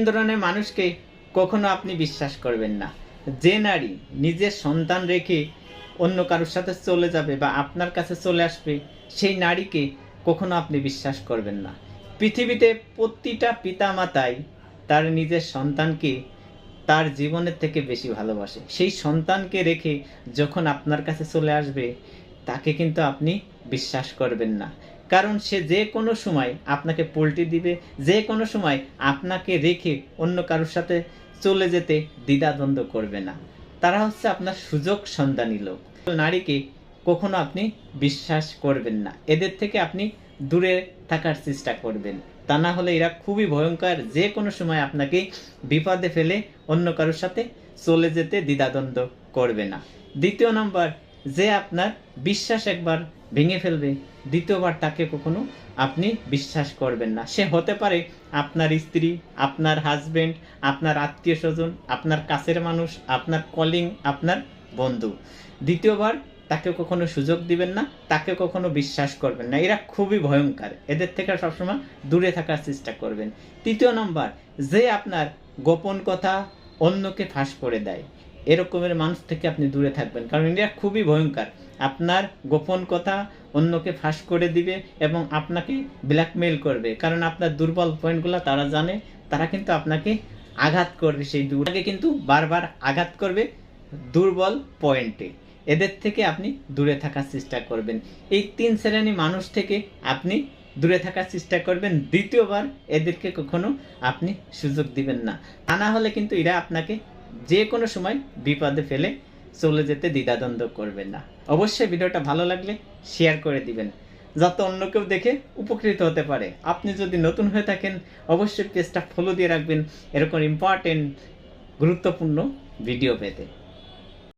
ধরনের মানুষকে কখনো আপনি বিশ্বাস করবেন না। যে নারী নিজের সন্তান রেখে অন্য কারোর সাথে চলে যাবে বা আপনার কাছে চলে আসবে, সেই নারীকে কখনো আপনি বিশ্বাস করবেন না। পৃথিবীতে প্রতিটা পিতামাতাই তার নিজের সন্তানকে তার জীবনের থেকে বেশি ভালোবাসে। সেই সন্তানকে রেখে যখন আপনার কাছে চলে আসবে, তাকে কিন্তু আপনি বিশ্বাস করবেন না। কারণ সে যে কোনো সময় আপনাকে পল্টি দিবে, যে কোনো সময় আপনাকে রেখে অন্য কারোর সাথে চলে যেতে দ্বিধাদ্বন্দ্ব করবে না। তারা হচ্ছে আপনার সুযোগ সন্ধানী লোক। নারীকে কখনো আপনি বিশ্বাস করবেন না। এদের থেকে আপনি দূরে থাকার চেষ্টা করবেন। তা না হলে এরা খুবই ভয়ঙ্কর, যে কোনো সময় আপনাকে বিপদে ফেলে অন্য কারোর সাথে চলে যেতে দ্বিধাদ্বন্দ্ব করবে না। দ্বিতীয় নাম্বার, যে আপনার বিশ্বাস একবার ভেঙে ফেলবে, দ্বিতীয়বার তাকে কখনো আপনি বিশ্বাস করবেন না। সে হতে পারে আপনার স্ত্রী, আপনার হাজবেন্ড, আপনার আত্মীয় স্বজন, আপনার কাছের মানুষ, আপনার কলিং, আপনার বন্ধু। দ্বিতীয়বার তাকে কখনো সুযোগ দিবেন না, তাকে কখনো বিশ্বাস করবেন না। এরা খুবই ভয়ঙ্কর, এদের থেকে সবসময় দূরে থাকার চেষ্টা করবেন। তৃতীয় নম্বর, যে আপনার গোপন কথা অন্যকে ফাঁস করে দেয়, এরকমের মানুষ থেকে আপনি দূরে থাকবেন, কারণ এরা খুবই ভয়ঙ্কর। আপনার গোপন কথা অন্যকে ফাঁস করে দিবে এবং আপনাকে ব্ল্যাকমেইল করবে, কারণ আপনার দুর্বল পয়েন্টগুলো তারা জানে। তারা কিন্তু আপনাকে আঘাত করবে, সেই দুটাকে কিন্তু বারবার আঘাত করবে দুর্বল পয়েন্টে। এদের থেকে আপনি দূরে থাকার চেষ্টা করবেন। এই 3 শ্রেণী মানুষ থেকে আপনি দূরে থাকার চেষ্টা করবেন। দ্বিতীয়বার এদেরকে কখনো আপনি সুযোগ দিবেন না। তা না হলে কিন্তু এরা আপনাকে যে কোনো সময় বিপদে ফেলে চলে যেতে দ্বিধাদ্বন্দ্ব করবেন না। অবশ্যই ভিডিওটা ভালো লাগলে শেয়ার করে দিবেন, যাতে অন্য কেউ দেখে উপকৃত হতে পারে। আপনি যদি নতুন হয়ে থাকেন, অবশ্যই পেজটা ফলো দিয়ে রাখবেন এরকম ইম্পর্টেন্ট গুরুত্বপূর্ণ ভিডিও পেতে।